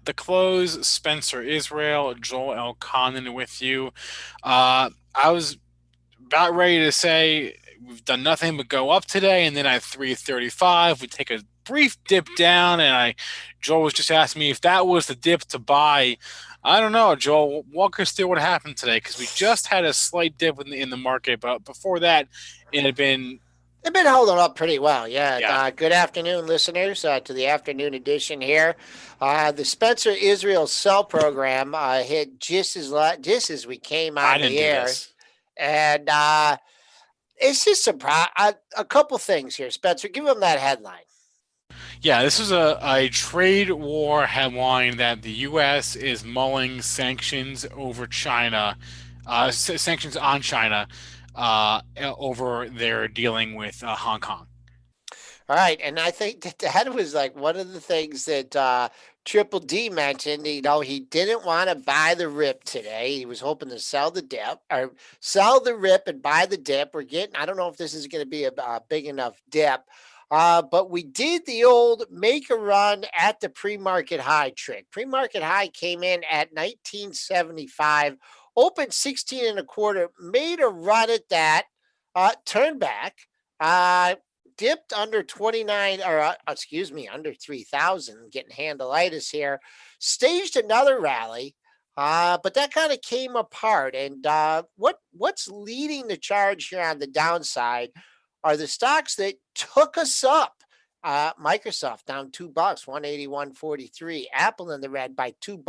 at the close. Spencer Israel, Joel Elconin with you. I was about ready to say we've done nothing but go up today, and then at 3:35 we take a brief dip down, and Joel was just asking me if that was the dip to buy. I don't know, Joel. Walk us through what happened today because we just had a slight dip in the market, but before that, it had been They've been holding up pretty well. Yeah. yeah. Good afternoon, listeners, to the afternoon edition here. The Spencer Israel Cell program hit just as we came I on didn't the do air. this. And it's just a couple things here, Spencer. Give them that headline. Yeah, this is a trade war headline that the U.S. is mulling sanctions over China, sanctions on China, over their dealing with Hong Kong. All right. And I think that was like one of the things that Triple D mentioned. He didn't want to buy the rip today. He was hoping to sell the dip or sell the rip and buy the dip. I don't know if this is going to be a big enough dip. But we did the old make a run at the pre-market high trick. Pre-market high came in at 1975, opened 16 and a quarter, made a run at that, turned back. Uh, Dipped under 29 or excuse me under 3,000, getting handleitis here, staged another rally, but that kind of came apart. And what's leading the charge here on the downside are the stocks that took us up. Microsoft down $2, 181.43. Apple in the red by $2,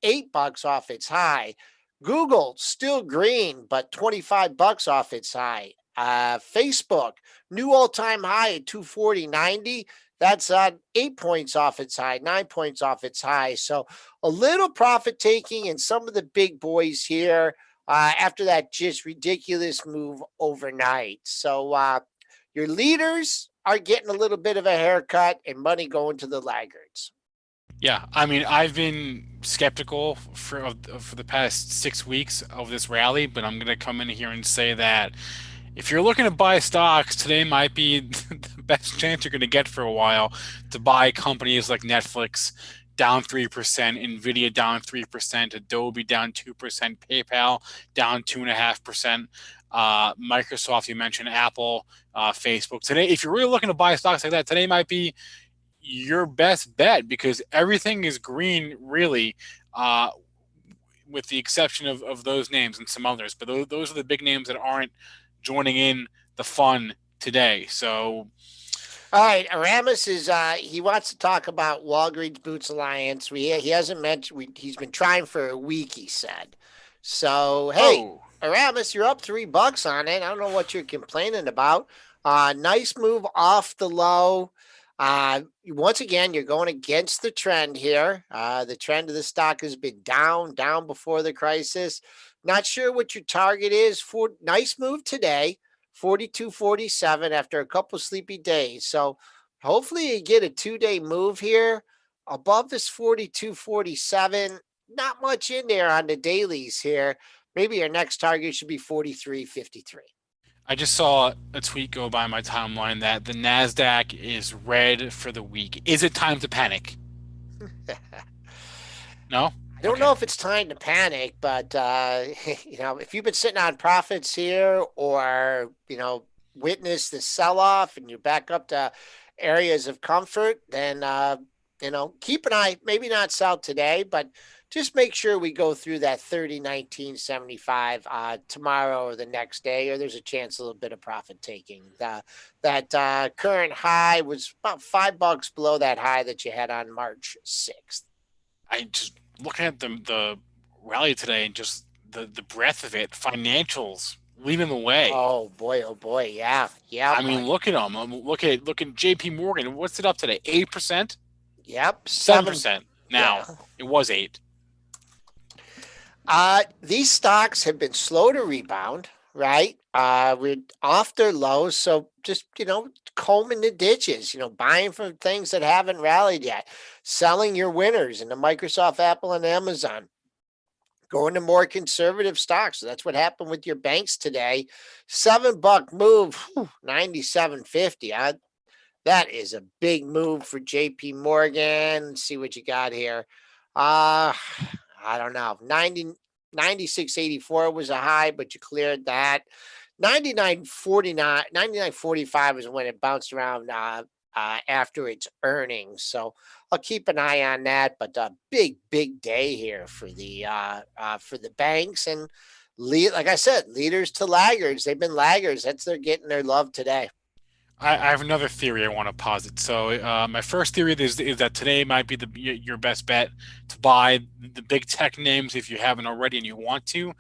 $8 off its high. Google still green, but $25 off its high. Facebook, new all-time high at 240.90. That's 8 points off its high, 9 points off its high. So a little profit taking in some of the big boys here after that just ridiculous move overnight. So your leaders are getting a little bit of a haircut and money going to the laggards. Yeah, I mean, I've been skeptical for the past 6 weeks of this rally, but I'm gonna come in here and say that if you're looking to buy stocks, today might be the best chance you're going to get for a while to buy companies like Netflix down 3%, Nvidia down 3%, Adobe down 2%, PayPal down 2.5%, Microsoft, you mentioned Apple, Facebook. Today, if you're really looking to buy stocks like that, today might be your best bet because everything is green, really. With the exception of those names and some others. But those are the big names that aren't joining in the fun today. So, All right, Aramis is he wants to talk about Walgreens Boots Alliance. He hasn't mentioned he's been trying for a week. He said, so hey, oh, Aramis, you're up $3 on it. I don't know what you're complaining about. Nice move off the low. Once again, you're going against the trend here. The trend of the stock has been down before the crisis. Not sure what your target is for. Nice move today. 42.47 after a couple sleepy days. So hopefully you get a 2-day move here above this 42.47. Not much in there on the dailies here. Maybe your next target should be 43.53. I just saw a tweet go by my timeline that the Nasdaq is red for the week. Is it time to panic? No. I don't Okay. know if it's time to panic, but if you've been sitting on profits here or witness the sell-off and you're back up to areas of comfort, then keep an eye. Maybe not sell today, but just make sure we go through that 30.1975 tomorrow or the next day, or there's a chance a little bit of profit taking. That current high was about $5 below that high that you had on March 6th. I just looking at the rally today and just the breadth of it, financials leading the way. Oh boy, yeah, I yep, mean, look at them. Look at J.P. Morgan. What's it up today? 8%, yep, seven 7, percent. yeah. Now it was 8. These stocks have been slow to rebound, right? We're off their lows, so just combing the ditches, buying from things that haven't rallied yet, selling your winners in the Microsoft, Apple, and Amazon. Going to more conservative stocks. So that's what happened with your banks today. $7 move, 97.50. That is a big move for JP Morgan. Let's see what you got here. Uh, I don't know. 96.84 was a high, but you cleared that. 99.49, 99.45 is when it bounced around after its earnings. So I'll keep an eye on that. But a big day here for the banks and like I said, leaders to laggards. They've been laggards. They're getting their love today. I have another theory I want to posit. So, my first theory is that today might be your best bet to buy the big tech names if you haven't already and you want to.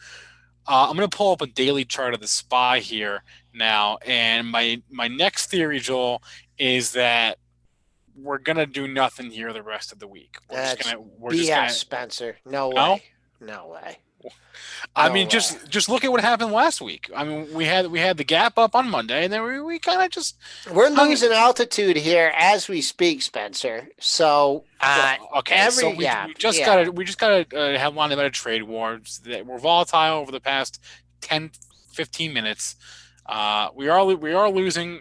I'm going to pull up a daily chart of the SPY here now, and my next theory, Joel, is that we're gonna do nothing here the rest of the week. That's We're just BS, gonna Spencer. No no. way. No way. I No mean, way. just look at what happened last week. I mean, we had the gap up on Monday, and then we kind of just We're hung. losing altitude here as we speak, Spencer. So Well, okay, so every yeah, gotta yeah. have line about a trade wars that were volatile over the past 10, 15 minutes. We are losing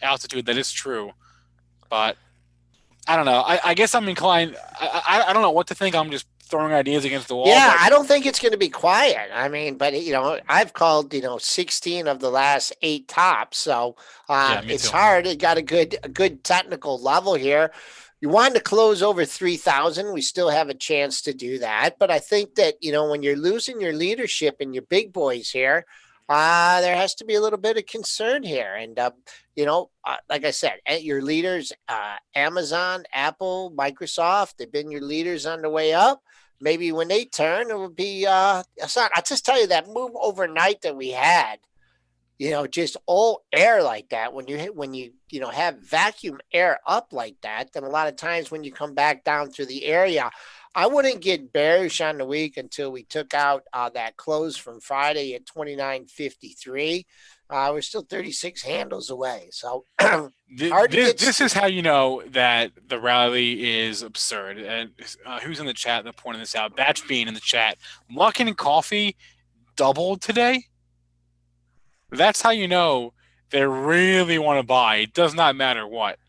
altitude. That is true, but I don't know. I guess I'm inclined. I don't know what to think. I'm just throwing ideas against the wall, Yeah, but I don't think it's going to be quiet. I mean, but I've called 16 of the last 8 tops, so yeah, me it's too. hard. It got a good technical level here. You wanted to close over 3,000. We still have a chance to do that, but I think that when you're losing your leadership and your big boys here, there has to be a little bit of concern here. And like I said, your leaders, Amazon, Apple, Microsoft, they've been your leaders on the way up. Maybe when they turn, it would be it's not. I just tell you that move overnight that we had, just all air like that. When you have vacuum air up like that, then a lot of times when you come back down through the area, I wouldn't get bearish on the week until we took out that close from Friday at 29.53. We're still 36 handles away, so hard to get. This is how you know that the rally is absurd. And who's in the chat that pointed this out? Batch Bean in the chat. Luckin and Coffee doubled today. That's how you know they really want to buy. It does not matter what.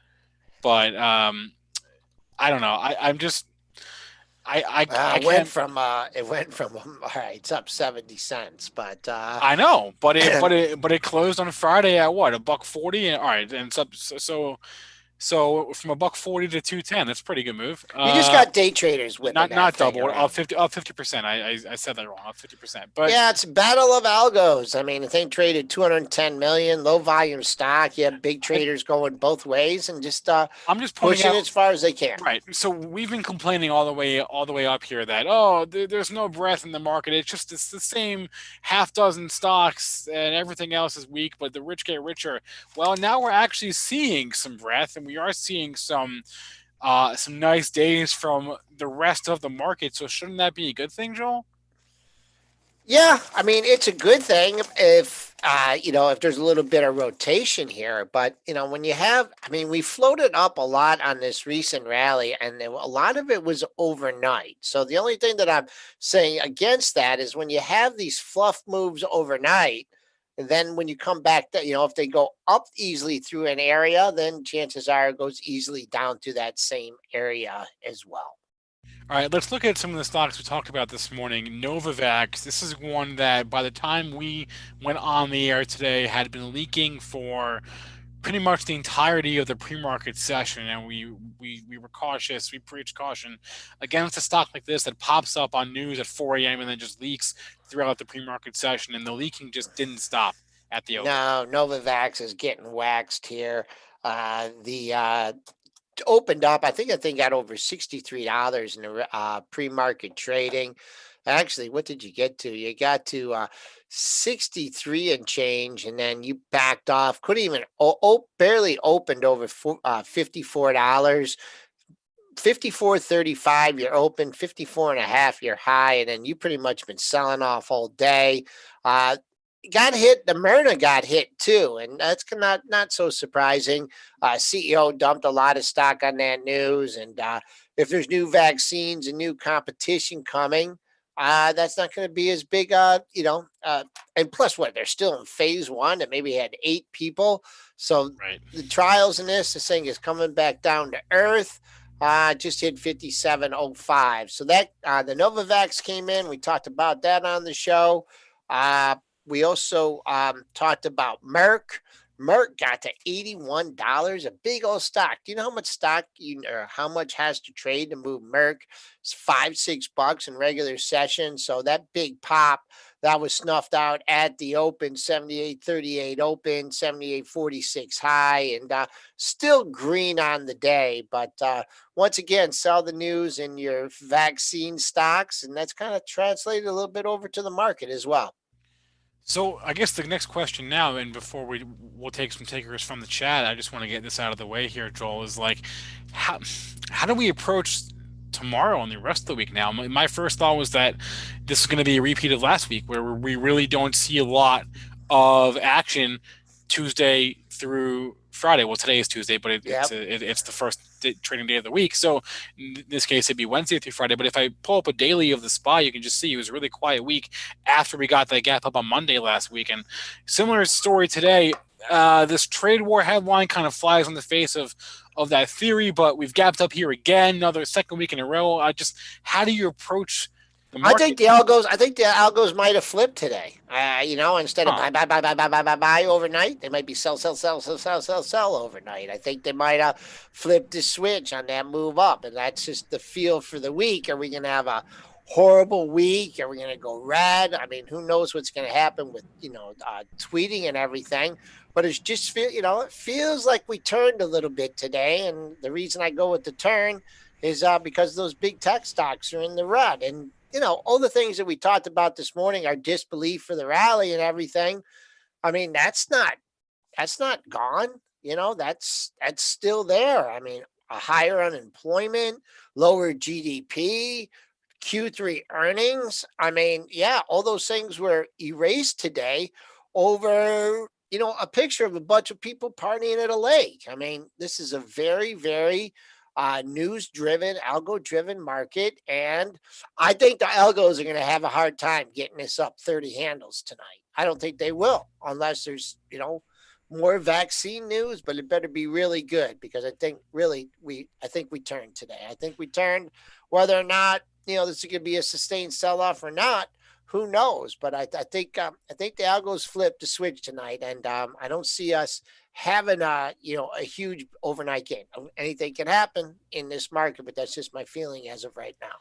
But I don't know. I'm just I Went can't. from it went from all right, it's up 70 cents, but I know, but it closed on Friday at what, a buck 40, and all right, and it's up so from a buck 40 to 210. That's a pretty good move. you just got day traders whipping that Not thing double, around. up 50%. I said that wrong, up 50%. But Yeah, it's a battle of algos. I mean, the thing traded 210 million, low volume stock. You have big I, traders going both ways and just I'm just pointing pushing out. as far as they can. Right. So we've been complaining all the way up here that there's no breath in the market. It's the same half dozen stocks and everything else is weak, but the rich get richer. Well, now we're actually seeing some breath, and we are seeing some nice days from the rest of the market. So shouldn't that be a good thing, Joel? Yeah, I mean, it's a good thing if there's a little bit of rotation here, but when you have, I mean, we floated up a lot on this recent rally, and a lot of it was overnight. So the only thing that I'm saying against that is when you have these fluff moves overnight, and then when you come back, if they go up easily through an area, then chances are it goes easily down to that same area as well. All right, let's look at some of the stocks we talked about this morning. Novavax, this is one that by the time we went on the air today had been leaking for pretty much the entirety of the pre-market session, and we were cautious. We preached caution against a stock like this that pops up on news at 4 a.m. and then just leaks throughout the pre-market session, and the leaking just didn't stop at the open. No, Novavax is getting waxed here. The opened up. I think got over $63 in the pre-market trading. Actually, what did you get to? You got to 63 and change, and then you backed off. Couldn't even barely opened over $54. 54.35 you're open, 54 and a half you're high, and then you pretty much been selling off all day. uh got hit. The Myrna got hit too, and that's not so surprising. CEO dumped a lot of stock on that news, and if there's new vaccines and new competition coming, that's not going to be as big. And plus, what they're still in phase one, and maybe had 8 people. So Right. the trials in this thing is coming back down to earth. just hit 57.05. So that the Novavax came in. We talked about that on the show. Uh, we also talked about Merck. Merck got to $81, a big old stock. Do you know how much stock or how much has to trade to move Merck? It's $5-6 in regular session. So that big pop that was snuffed out at the open, 78.38 open, 78.46 high, and still green on the day. But once again, sell the news in your vaccine stocks, and that's kind of translated a little bit over to the market as well. So I guess the next question now, and before we'll take some takers from the chat, I just want to get this out of the way here, Joel, is like how how do we approach tomorrow and the rest of the week now? My first thought was that this is going to be a repeat of last week, where we really don't see a lot of action Tuesday through Friday. Well, today is Tuesday, but Yep. it's the first trading day of the week. So in this case, it'd be Wednesday through Friday. But if I pull up a daily of the SPY, you can just see it was a really quiet week after we got that gap up on Monday last week. And similar story today. This trade war headline kind of flies on the face of that theory, but we've gapped up here again, another second week in a row. How do you approach the I think market? the algos. I think the algos might have flipped today. Instead of Huh. buy overnight, they might be sell overnight. I think they might have flipped the switch on that move up, and that's just the feel for the week. Are we going to have a horrible week? Are we going to go red? I mean, who knows what's going to happen with tweeting and everything? But it's just it feels like we turned a little bit today, and the reason I go with the turn is because those big tech stocks are in the red. And all the things that we talked about this morning, our disbelief for the rally and everything. I mean, that's not gone. That's still there. I mean, a higher unemployment, lower GDP, Q3 earnings. I mean, yeah, all those things were erased today over, a picture of a bunch of people partying at a lake. I mean, this is a very, very news driven, algo driven market. And I think the algos are going to have a hard time getting this up 30 handles tonight. I don't think they will unless there's, more vaccine news, but it better be really good because I think we turned today. I think we turned whether or not this is going to be a sustained sell off or not. Who knows? But I think the algos flipped the switch tonight, and I don't see us having a huge overnight gain. Anything can happen in this market, but that's just my feeling as of right now.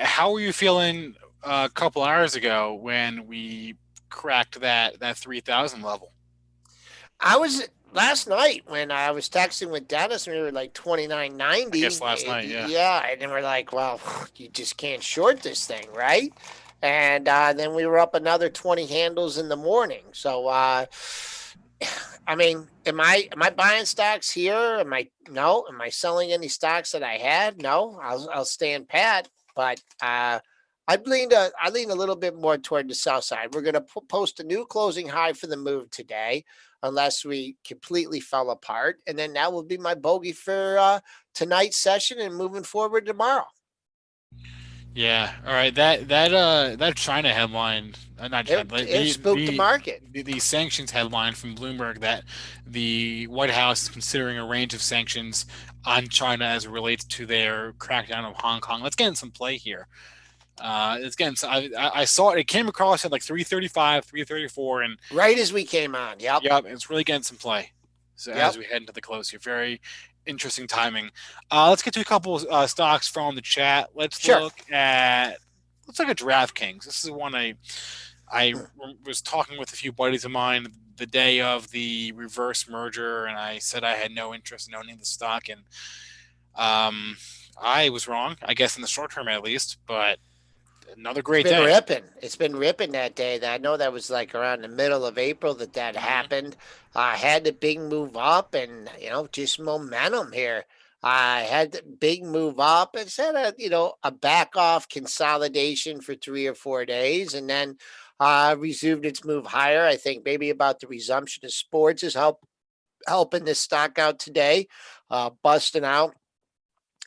How were you feeling a couple hours ago when we cracked that 3,000 level? I was last night when I was texting with Dennis, and we were like I guess 29.90. last night, yeah. Yeah, and then we're like, well, you just can't short this thing, right? And then we were up another 20 handles in the morning. So I mean, am I buying stocks here? Am I selling any stocks that I had? No, I'll stand pat. But I lean a little bit more toward the south side. We're going to post a new closing high for the move today, unless we completely fell apart, and then that will be my bogey for tonight's session and moving forward tomorrow. Yeah. All right. That China headline, not China, It spooked the market. the sanctions headline from Bloomberg that the White House is considering a range of sanctions on China as it relates to their crackdown of Hong Kong. Let's get in some play here. It's getting. So I saw it. It came across at like 335, 334, and Right as we came on. Yep. yep, it's really getting some play. So as Yep. we head into the close here, very interesting timing. Let's get to a couple stocks from the chat. Sure. Let's look at DraftKings. This is one I was talking with a few buddies of mine the day of the reverse merger, and I said I had no interest in owning the stock, and I was wrong, I guess in the short term at least. But another It's great been day. ripping. It's been ripping that day. I know that was like around the middle of April that Hmm. happened. I had the big move up, and just momentum here. I had the big move up. It's had a back off consolidation for 3 or 4 days, and then resumed its move higher. I think maybe about the resumption of sports is helping this stock out today, busting out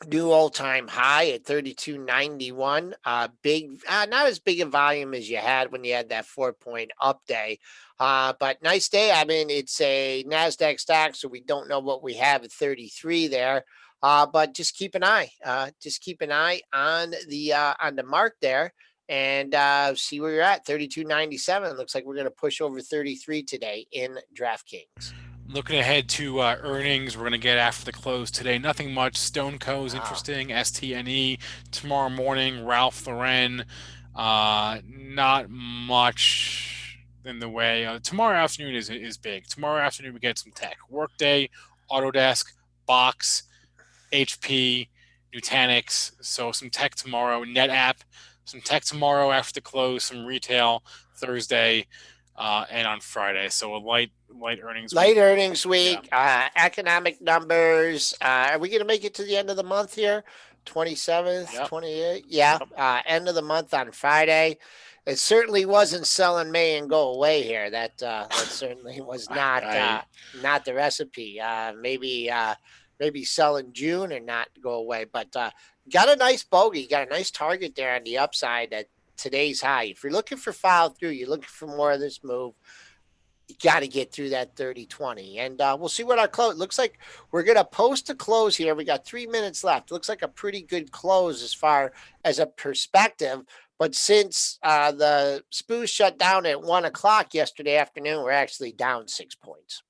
new all-time high at 32.91. Big, not as big a volume as you had when you had that 4 point up day, but nice day. I mean, it's a Nasdaq stock, so we don't know what we have at 33 there. But just keep an eye. Just keep an eye on the mark there, and see where you're at. 32.97. Looks like we're going to push over 33 today in DraftKings. Looking ahead to earnings, we're going to get after the close today. Nothing much. Stoneco's Wow. interesting. STNE tomorrow morning. Ralph Lauren. Not much in the way. Tomorrow afternoon is big. Tomorrow afternoon we get some tech. Workday, Autodesk, Box, HP, Nutanix. So some tech tomorrow. NetApp. Some tech tomorrow after the close. Some retail Thursday, and on Friday. So a light earnings week. Late earnings Yeah. week, economic numbers. Are we going to make it to the end of the month here? 27th, Yep. 28th? Yeah. Yep. End of the month on Friday. It certainly wasn't selling May and go away here. That certainly was I not the recipe. Maybe sell in June and not go away. But got a nice bogey, got a nice target there on the upside at today's high. If you're looking for follow through, you're looking for more of this move, you got to get through that 30-20. And we'll see what our close looks like. We're going to post a close here. We got 3 minutes left. Looks like a pretty good close as far as a perspective. But since the Spoos shut down at 1 o'clock yesterday afternoon, we're actually down 6 points.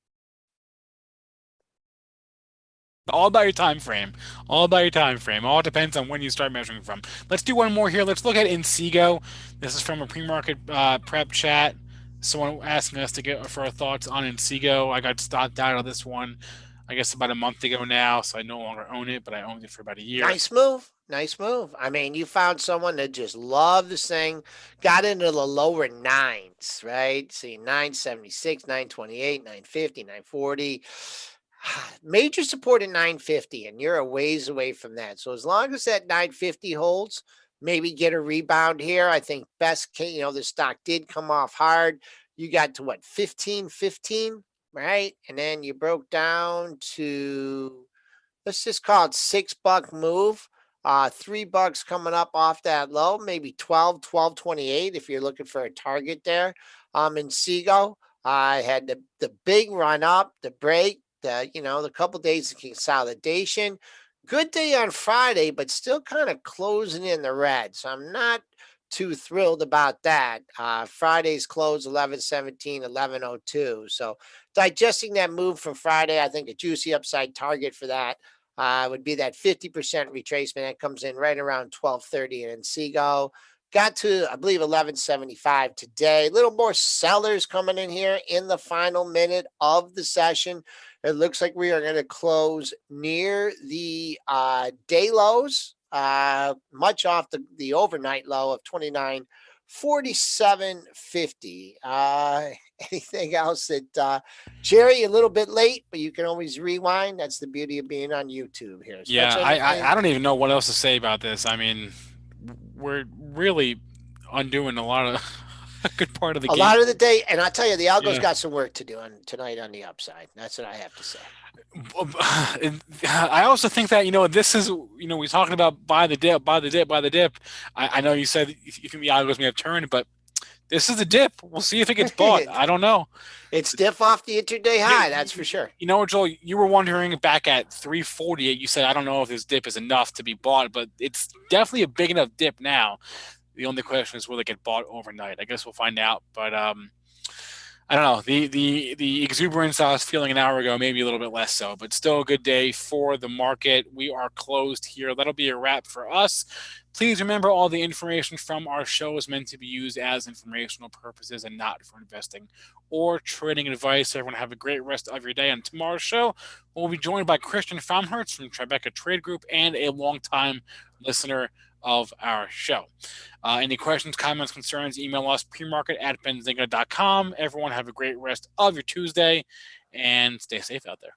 all about your time frame. All about your time frame. All depends on when you start measuring from. Let's do one more here. Let's look at Inseego. This is from a pre-market prep chat. Someone asking us to get for our thoughts on Inseego. I got stopped out of this one, I guess about a month ago now, so I no longer own it, but I owned it for about a year. Nice move. Nice move. I mean, you found someone that just loved this thing, got into the lower nines, right? See, 976, 928, 950, 940. Major support at 950, and you're a ways away from that. So as long as that 950 holds, maybe get a rebound here. I think best case, the stock did come off hard. You got to what, 15.15, right? And then you broke down to, let's just call it $6 move. $3 coming up off that low, maybe 12.28 if you're looking for a target there. In Seago, I had the big run up, the break, the couple days of consolidation. Good day on Friday, but still kind of closing in the red. So I'm not too thrilled about that. Friday's close 11.17, 11.02. So digesting that move from Friday, I think a juicy upside target for that would be that 50% retracement that comes in right around 12.30. And Seago got to, I believe, 11.75 today. A little more sellers coming in here in the final minute of the session. It looks like we are going to close near the day lows, much off the overnight low of 29.4750. Anything else that Jerry, a little bit late, but you can always rewind. That's the beauty of being on YouTube here. Yeah, Spencer, I don't even know what else to say about this. I mean, we're really undoing a lot of a good part of the a game. lot of the day, and I tell you, the algo's Yeah. got some work to do tonight on the upside. That's what I have to say. I also think that this is we're talking about buy the dip, buy the dip, buy the dip. I know you said you think the algos may have turned, but this is a dip. We'll see if it gets bought. I don't know. It's stiff off the intraday You, high, that's for you, sure. you know, Joel, you were wondering back at 348. You said I don't know if this dip is enough to be bought, but it's definitely a big enough dip now. The only question is will it get bought overnight? I guess we'll find out. But I don't know. The exuberance I was feeling an hour ago, maybe a little bit less so, but still a good day for the market. We are closed here. That'll be a wrap for us. Please remember all the information from our show is meant to be used as informational purposes and not for investing or trading advice. Everyone have a great rest of your day. On tomorrow's show, we'll be joined by Christian Faumhertz from Tribeca Trade Group and a longtime listener of our show. Any questions, comments, concerns, email us premarket@benzinga.com. Everyone have a great rest of your Tuesday and stay safe out there.